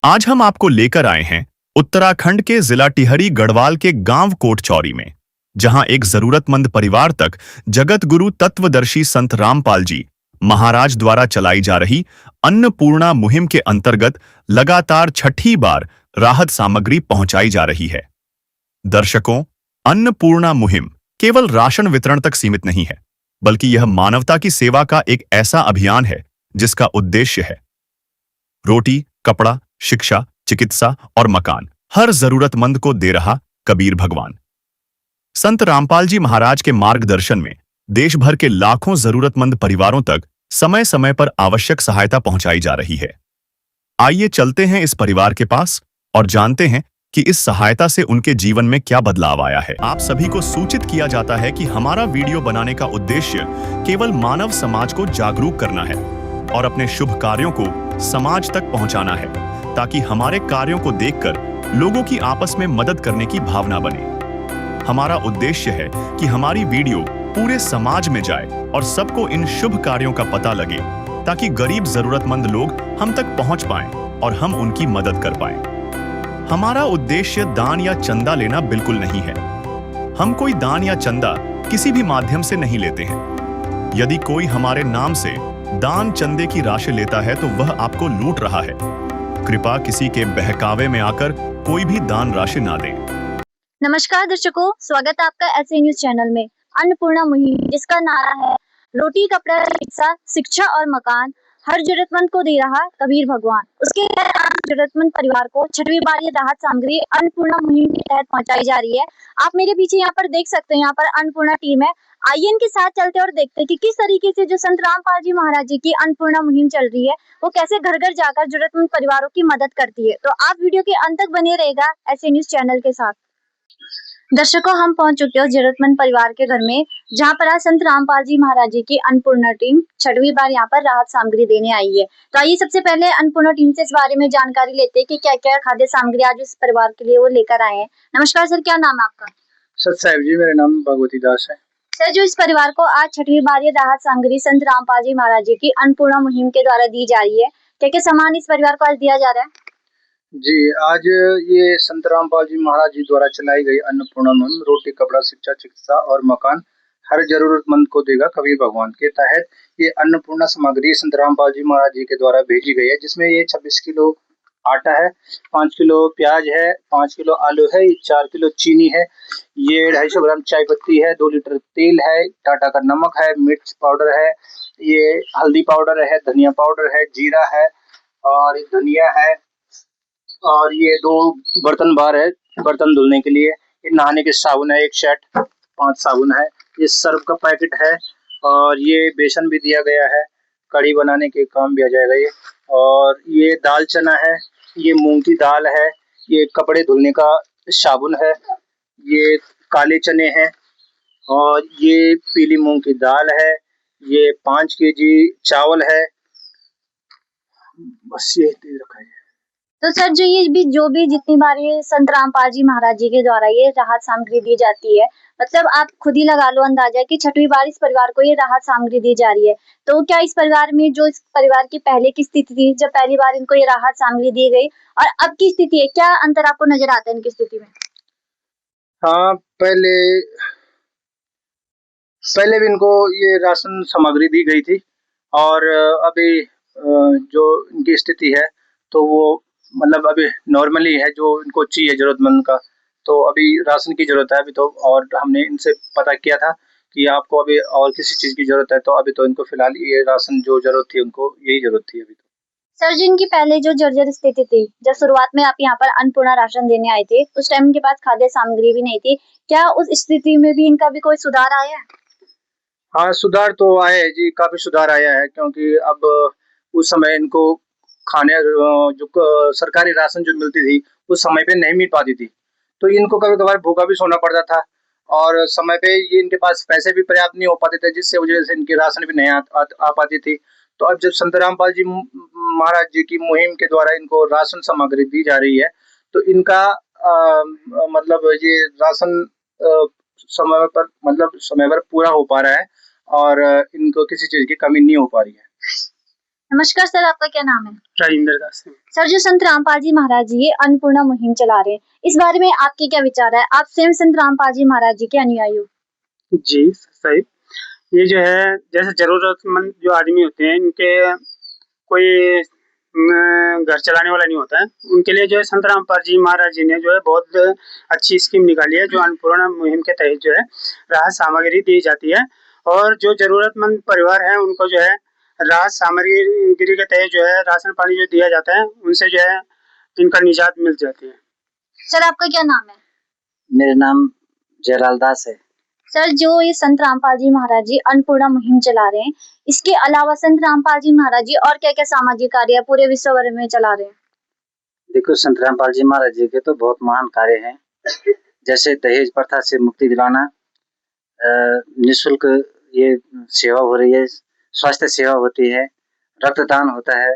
आज हम आपको लेकर आए हैं उत्तराखंड के जिला टिहरी गढ़वाल के गांव कोटचौरी में, जहां एक जरूरतमंद परिवार तक जगत गुरु तत्वदर्शी संत रामपाल जी महाराज द्वारा चलाई जा रही अन्नपूर्णा मुहिम के अंतर्गत लगातार छठी बार राहत सामग्री पहुंचाई जा रही है। दर्शकों, अन्नपूर्णा मुहिम केवल राशन वितरण तक सीमित नहीं है, बल्कि यह मानवता की सेवा का एक ऐसा अभियान है जिसका उद्देश्य है रोटी, कपड़ा, शिक्षा, चिकित्सा और मकान हर जरूरतमंद को दे रहा कबीर भगवान। संत रामपाल जी महाराज के मार्गदर्शन में देश भर के लाखों जरूरतमंद परिवारों तक समय समय पर आवश्यक सहायता पहुंचाई जा रही है। आइए चलते हैं इस परिवार के पास और जानते हैं कि इस सहायता से उनके जीवन में क्या बदलाव आया है। आप सभी को सूचित किया जाता है कि हमारा वीडियो बनाने का उद्देश्य केवल मानव समाज को जागरूक करना है और अपने शुभ कार्यों को समाज तक पहुंचाना है, ताकि हमारे कार्यों को देखकर लोगों की आपस में मदद करने की भावना बने। हमारा उद्देश्य है कि हमारी वीडियो पूरे समाज में जाए और सबको इन शुभ कार्यों का पता लगे, ताकि गरीब जरूरतमंद लोग हम तक पहुंच पाएं और हम उनकी मदद कर पाएं। हमारा उद्देश्य दान या चंदा लेना बिल्कुल नहीं है। हम कोई दान या चंदा किसी भी माध्यम से नहीं लेते हैं। यदि कोई हमारे नाम से दान चंदे की राशि लेता है तो वह आपको लूट रहा है। कृपया किसी के बहकावे में आकर कोई भी दान राशि ना दें। नमस्कार दर्शकों, स्वागत है आपका ऐसे न्यूज चैनल में। अन्नपूर्णा मुहिम, जिसका नारा है रोटी, कपड़ा, चिकित्सा, शिक्षा और मकान हर जरूरतमंद को दे रहा कबीर भगवान। उसके तहत आज जरूरतमंद परिवार को छठवीं बार ये राहत सामग्री अन्नपूर्णा मुहिम के तहत पहुंचाई जा रही है। आप मेरे पीछे यहाँ पर देख सकते हैं, यहाँ पर अन्नपूर्णा टीम है। आइए इनके साथ चलते और देखते हैं कि किस तरीके से जो संत रामपाल जी महाराज जी की अन्नपूर्णा मुहिम चल रही है, वो कैसे घर घर जाकर जरूरतमंद परिवारों की मदद करती है। तो आप वीडियो के अंत तक बने रहेगा ऐसे न्यूज चैनल के साथ। दर्शकों, हम पहुंच चुके हैं जरूरतमंद परिवार के घर में, जहां पर आज संत रामपाल जी महाराज जी की अन्नपूर्णा टीम छठवीं बार यहां पर राहत सामग्री देने आई है। तो आइए सबसे पहले अन्नपूर्णा टीम से इस बारे में जानकारी लेते हैं कि क्या क्या खाद्य सामग्री आज इस परिवार के लिए वो लेकर आए हैं। नमस्कार सर, क्या नाम है आपका? सत साहिब जी, मेरा नाम भगवती दास है। सर, जो इस परिवार को आज छठवीं बार ये राहत सामग्री संत रामपाल जी महाराज जी की अन्नपूर्णा मुहिम के द्वारा दी जा रही है, क्या क्या सामान इस परिवार को आज दिया जा रहा है? जी, आज ये संत रामपाल जी महाराज जी द्वारा चलाई गई अन्नपूर्णा मुहिम रोटी, कपड़ा, शिक्षा, चिकित्सा और मकान हर जरूरतमंद को देगा कबीर भगवान के तहत ये अन्नपूर्णा सामग्री संत रामपाल जी महाराज जी के द्वारा भेजी गई है, जिसमें ये 26 किलो आटा है, 5 किलो प्याज है, 5 किलो आलू है, 4 किलो चीनी है, ये 250 ग्राम चाय पत्ती है, 2 लीटर तेल है, टाटा का नमक है, मिर्च पाउडर है, ये हल्दी पाउडर है, धनिया पाउडर है, जीरा है और धनिया है, और ये 2 बर्तन बार है बर्तन धुलने के लिए, ये नहाने के साबुन है, एक सेट 5 साबुन है, ये सर्फ का पैकेट है और ये बेसन भी दिया गया है, कढ़ी बनाने के काम भी आ जाएगा ये, और ये दाल चना है, ये मूंग की दाल है, ये कपड़े धुलने का साबुन है, ये काले चने हैं और ये पीली मूंग की दाल है, ये 5 केजी चावल है। बस ये रखा है। तो सर, जो भी जितनी बार ये संत रामपाल जी महाराज जी के द्वारा ये राहत सामग्री दी जाती है, मतलब आप खुद ही लगा लो अंदाजा कि छठवीं बार इस परिवार को ये राहत सामग्री दी जा रही है। तो क्या इस परिवार में, जो इस परिवार की पहले की स्थिति थी, जब पहली बार इनको ये राहत सामग्री दी गई, और अब की स्थिति है, क्या अंतर आपको नजर आता है इनकी स्थिति में? हाँ, पहले भी इनको ये राशन सामग्री दी गई थी और अभी जो इनकी स्थिति है तो वो मतलब अभी नॉर्मली है, जो इनको चाहिए जरूरतमंद का, तो अभी राशन की जरूरत है अभी तो। और हमने इनसे पता किया था कि आपको अभी और किसी चीज की जरूरत है, तो अभी तो इनको फिलहाल ये राशन जो जरूरत थी उनको यही जरूरत थी अभी तो। सर, जिनकी पहले जो जर्जर स्थिति थी, जब शुरुआत में आप यहाँ पर अन्नपूर्णा राशन देने आए थे, उस टाइम इनके पास खाद्य सामग्री भी नहीं थी, क्या उस स्थिति में भी इनका भी कोई सुधार आया है? हाँ, सुधार तो आया है जी, काफी सुधार आया है, क्योंकि अब उस समय इनको खाने जो सरकारी राशन जो मिलती थी उस समय पे नहीं मिल पाती थी, तो इनको कभी कभार भूखा भी सोना पड़ता था और समय पे ये इनके पास पैसे भी पर्याप्त नहीं हो पाते थे, जिससे वजह से इनकी राशन भी नहीं आ पाती थी। तो अब जब संत रामपाल जी महाराज जी की मुहिम के द्वारा इनको राशन सामग्री दी जा रही है, तो इनका मतलब ये राशन समय पर पूरा हो पा रहा है और इनको किसी चीज की कमी नहीं हो पा रही है। नमस्कार सर, आपका क्या नाम है? राजेंद्र दास सिंह। सर, जो संत रामपाल जी महाराज जी ये अन्नपूर्णा मुहिम चला रहे हैं, इस बारे में आपके क्या विचार है? आप स्वयं संत रामपाल जी महाराज जी के अनुयायी हो। जी सही। ये जो है जैसे जरूरतमंद जो आदमी होते हैं इनके कोई घर चलाने वाला नहीं होता है, उनके लिए जो है संत रामपाल जी महाराज जी ने जो है बहुत अच्छी स्कीम निकाली है। जो अन्नपूर्णा मुहिम के तहत जो है राहत सामग्री दी जाती है और जो जरूरतमंद परिवार है उनको जो है राहत सामग्री के तहत जो है राशन पानी जो दिया जाता है उनसे जो है इनका निजात मिल जाती है। सर, आपका क्या नाम है? मेरा नाम जयलाल दास है। सर, जो ये संत रामपाल जी महाराज जी अन्नपूर्णा मुहिम चला रहे हैं, इसके अलावा संत रामपाल जी महाराज जी और क्या क्या सामाजिक कार्य पूरे विश्व भर में चला रहे हैं? देखो, संत रामपाल जी महाराज जी के तो बहुत महान कार्य हैं, जैसे दहेज प्रथा से मुक्ति दिलाना, निःशुल्क ये सेवा हो रही है, स्वास्थ्य सेवा होती है, रक्तदान होता है।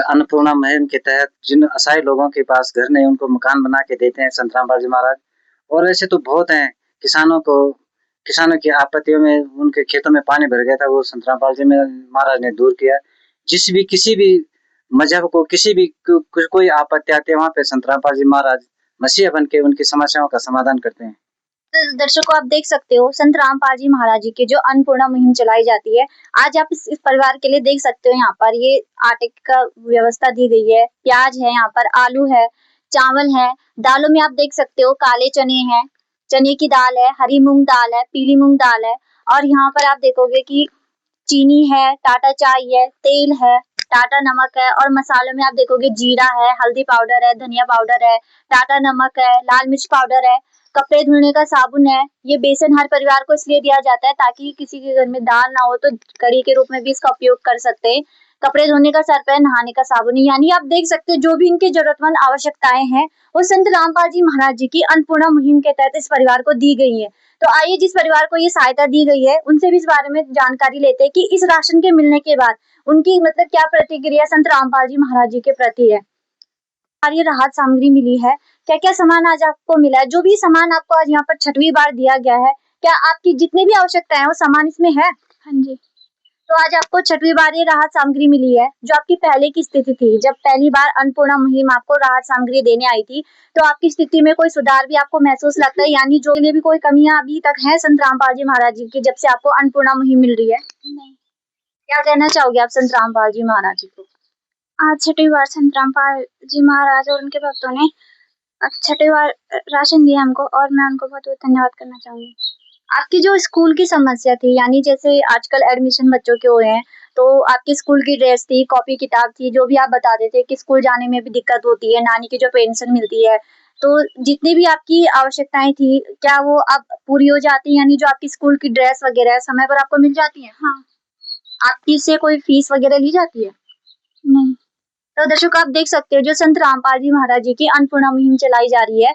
अन्नपूर्णा मुहिम के तहत जिन असहाय लोगों के पास घर नहीं उनको मकान बना के देते हैं संत रामपाल जी महाराज। और ऐसे तो बहुत हैं, किसानों की आपत्तियों में उनके खेतों में पानी भर गया था, वो संत रामपाल जी महाराज ने दूर किया। किसी भी मजहब को कोई आपत्ति आती है वहाँ पे संत रामपाल जी महाराज मसीहा बन के उनकी समस्याओं का समाधान करते हैं। तो दर्शकों, आप देख सकते हो संत रामपाल जी महाराज जी की जो अन्नपूर्णा मुहिम चलाई जाती है, आज आप इस परिवार के लिए देख सकते हो। यहाँ पर ये आटे का व्यवस्था दी गई है, प्याज है, यहाँ पर आलू है, चावल है, दालों में आप देख सकते हो काले चने हैं, चने की दाल है, हरी मूंग दाल है, पीली मूंग दाल है, और यहाँ पर आप देखोगे कि चीनी है, टाटा चाय है, तेल है, टाटा नमक है, और मसालों में आप देखोगे जीरा है, हल्दी पाउडर है, धनिया पाउडर है, टाटा नमक है, लाल मिर्च पाउडर है, कपड़े धोने का साबुन है। ये बेसन हर परिवार को इसलिए दिया जाता है ताकि किसी के घर में दाल ना हो तो कड़ी के रूप में भी इसका उपयोग कर सकते हैं। कपड़े धोने का सर्फ है, नहाने का साबुन है, यानी आप देख सकते हो जो भी इनकी जरूरतमंद आवश्यकताएं हैं वो संत रामपाल जी महाराज जी की अन्नपूर्णा मुहिम के तहत इस परिवार को दी गई है। तो आइए जिस परिवार को ये सहायता दी गई है उनसे भी इस बारे में जानकारी लेते हैं कि इस राशन के मिलने के बाद उनकी मतलब क्या प्रतिक्रिया संत रामपाल जी महाराज जी के प्रति है। ये राहत सामग्री मिली है, क्या क्या सामान आज आपको मिला है? जो भी सामान आपको आज यहाँ पर 6वीं बार दिया गया है, क्या आपकी जितनी भी आवश्यकताएं हैं वो सामान इसमें है? हाँ जी। तो आज आपको 6वीं बार ये राहत सामग्री मिली है। जो आपकी पहले की स्थिति थी, जब पहली बार अन्नपूर्णा मुहिम आपको राहत सामग्री देने आई थी, तो आपकी स्थिति में कोई सुधार भी आपको महसूस लगता है? यानी जो लिए भी कोई कमियां अभी तक है संत रामपाल जी महाराज जी की जब से आपको अन्नपूर्णा मुहिम मिल रही है? नहीं। क्या कहना चाहोगे आप संत रामपाल जी महाराज जी को? आज 6वीं बार संत रामपाल जी महाराज और उनके भक्तों ने 6वीं बार राशन दिया हमको, और मैं उनको बहुत बहुत धन्यवाद करना चाहूंगी। आपकी जो स्कूल की समस्या थी, यानी जैसे आजकल एडमिशन बच्चों के हुए हैं, तो आपकी स्कूल की ड्रेस थी, कॉपी किताब थी, जो भी आप बताते थे कि स्कूल जाने में भी दिक्कत होती है, नानी की जो पेंशन मिलती है, तो जितनी भी आपकी आवश्यकताएं थी क्या वो अब पूरी हो जाती है? यानी जो आपकी स्कूल की ड्रेस वगैरह समय पर आपको मिल जाती है? हाँ। आपकी से कोई फीस वगैरह ली जाती है? नहीं। तो दर्शकों, आप देख सकते हो जो संत रामपाल जी महाराज जी की अन्नपूर्णा मुहिम चलाई जा रही है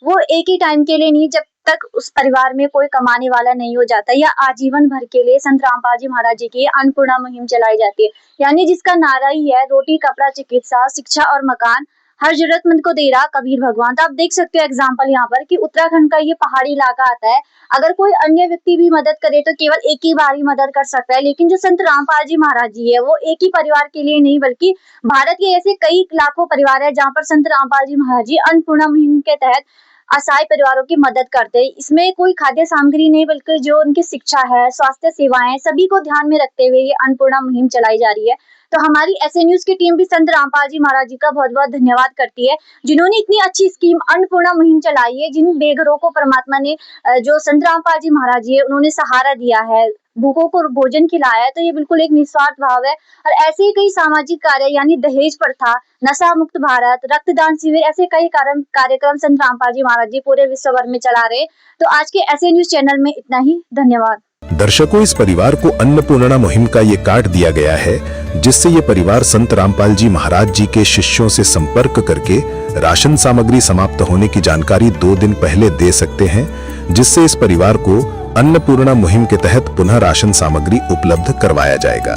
वो एक ही टाइम के लिए नहीं, जब तक उस परिवार में कोई कमाने वाला नहीं हो जाता, या आजीवन भर के लिए संत रामपाल जी महाराज जी की अन्नपूर्णा मुहिम चलाई जाती है। यानी जिसका नारा ही है रोटी कपड़ा चिकित्सा शिक्षा और मकान, हर जरूरतमंद को दे रहा कबीर भगवान। तो आप देख सकते हो एग्जाम्पल यहाँ पर कि उत्तराखंड का ये पहाड़ी इलाका आता है, अगर कोई अन्य व्यक्ति भी मदद करे तो केवल एक ही बार ही मदद कर सकता है, लेकिन जो संत रामपाल जी महाराज जी है वो एक ही परिवार के लिए नहीं बल्कि भारत के ऐसे कई लाखों परिवार है जहाँ पर संत रामपाल जी महाराज जी अन्नपूर्णा मुहिम के तहत असहाय परिवारों की मदद करते हैं। इसमें कोई खाद्य सामग्री नहीं बल्कि जो उनकी शिक्षा है, स्वास्थ्य सेवाएं, सभी को ध्यान में रखते हुए ये अन्नपूर्णा मुहिम चलाई जा रही है। तो हमारी एसए न्यूज की टीम भी संत रामपाल जी महाराज जी का बहुत बहुत धन्यवाद करती है जिन्होंने इतनी अच्छी स्कीम अन्नपूर्णा मुहिम चलाई है, जिन बेघरों को परमात्मा ने जो संत रामपाल जी महाराज जी है उन्होंने सहारा दिया है, भूखों को भोजन खिलाया है। तो ये बिल्कुल एक निस्वार्थ भाव है। और ऐसे ही कई सामाजिक कार्य यानी दहेज प्रथा, नशा मुक्त भारत, रक्तदान शिविर, ऐसे कई कार्यक्रम संत रामपाल जी महाराज जी पूरे विश्व भर में चला रहे। तो आज के एसए न्यूज चैनल में इतना ही। धन्यवाद। दर्शकों, इस परिवार को अन्नपूर्णा मुहिम का ये कार्ड दिया गया है जिससे ये परिवार संत रामपाल जी महाराज जी के शिष्यों से संपर्क करके राशन सामग्री समाप्त होने की जानकारी 2 दिन पहले दे सकते हैं, जिससे इस परिवार को अन्नपूर्णा मुहिम के तहत पुनः राशन सामग्री उपलब्ध करवाया जाएगा।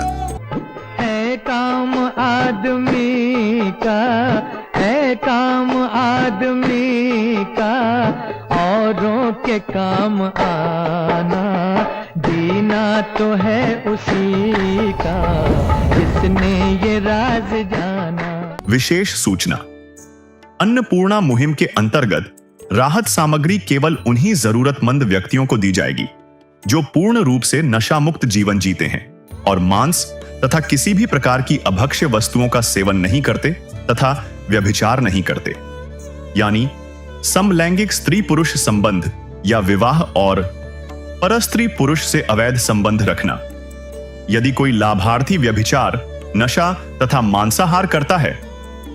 है काम आदमी का, है काम आदमी का, औरों के काम आना सीना तो है उसी का जिसने ये राज जाना। विशेष सूचना। अन्नपूर्णा मुहिम के अंतर्गत राहत सामग्री केवल उन्हीं जरूरतमंद व्यक्तियों को दी जाएगी जो पूर्ण रूप से नशा मुक्त जीवन जीते हैं और मांस तथा किसी भी प्रकार की अभक्ष्य वस्तुओं का सेवन नहीं करते तथा व्यभिचार नहीं करते, यानी समलैंगिक स्त्री पुरुष संबंध या विवाह और परस्त्री पुरुष से अवैध संबंध रखना। यदि कोई लाभार्थी व्यभिचार, नशा तथा मांसाहार करता है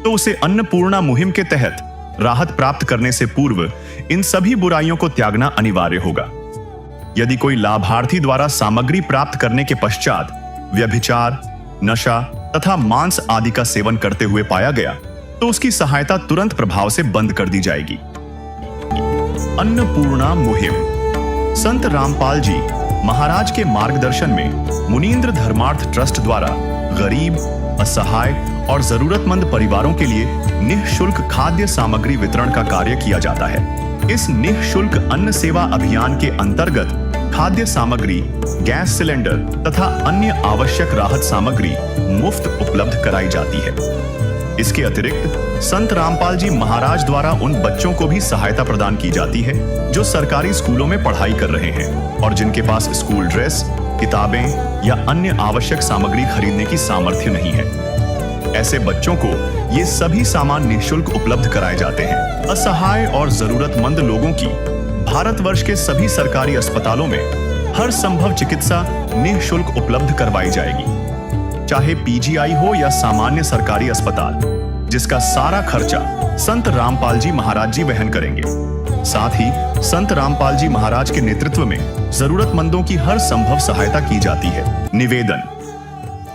तो उसे अन्नपूर्णा मुहिम के तहत राहत प्राप्त करने से पूर्व इन सभी बुराइयों को त्यागना अनिवार्य होगा। यदि कोई लाभार्थी द्वारा सामग्री प्राप्त करने के पश्चात व्यभिचार, नशा तथा मांस आदि का सेवन करते हुए पाया गया तो उसकी सहायता तुरंत प्रभाव से बंद कर दी जाएगी। अन्नपूर्णा मुहिम। संत रामपाल जी महाराज के मार्गदर्शन में मुनींद्र धर्मार्थ ट्रस्ट द्वारा गरीब, असहाय और जरूरतमंद परिवारों के लिए निःशुल्क खाद्य सामग्री वितरण का कार्य किया जाता है। इस निःशुल्क अन्न सेवा अभियान के अंतर्गत खाद्य सामग्री, गैस सिलेंडर तथा अन्य आवश्यक राहत सामग्री मुफ्त उपलब्ध कराई जाती है। इसके अतिरिक्त संत रामपाल जी महाराज द्वारा उन बच्चों को भी सहायता प्रदान की जाती है जो सरकारी स्कूलों में पढ़ाई कर रहे हैं और जिनके पास स्कूल ड्रेस, किताबें या अन्य आवश्यक सामग्री खरीदने की सामर्थ्य नहीं है। ऐसे बच्चों को ये सभी सामान निःशुल्क उपलब्ध कराए जाते हैं। असहाय और जरूरतमंद लोगों की भारतवर्ष के सभी सरकारी अस्पतालों में हर संभव चिकित्सा निःशुल्क उपलब्ध करवाई जाएगी, चाहे पीजीआई हो या सामान्य सरकारी अस्पताल, जिसका सारा खर्चा संत रामपाल जी महाराज जी वहन करेंगे। साथ ही संत रामपाल जी महाराज के नेतृत्व में जरूरतमंदों की हर संभव सहायता की जाती है। निवेदन।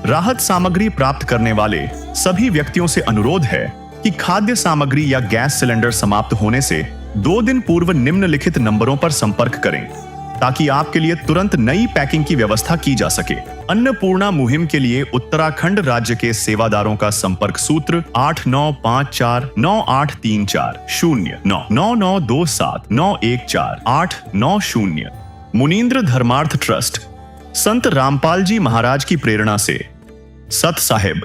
राहत सामग्री प्राप्त करने वाले सभी व्यक्तियों से अनुरोध है कि खाद्य सामग्री या गैस सिलेंडर समाप्त होने से 2 दिन पूर्व निम्नलिखित नंबरों पर संपर्क करें ताकि आपके लिए तुरंत नई पैकिंग की व्यवस्था की जा सके। अन्नपूर्णा मुहिम के लिए उत्तराखंड राज्य के सेवादारों का संपर्क सूत्र 89549834 099927914890। मुनींद्र धर्मार्थ ट्रस्ट, संत रामपाल जी महाराज की प्रेरणा से, सत साहिब।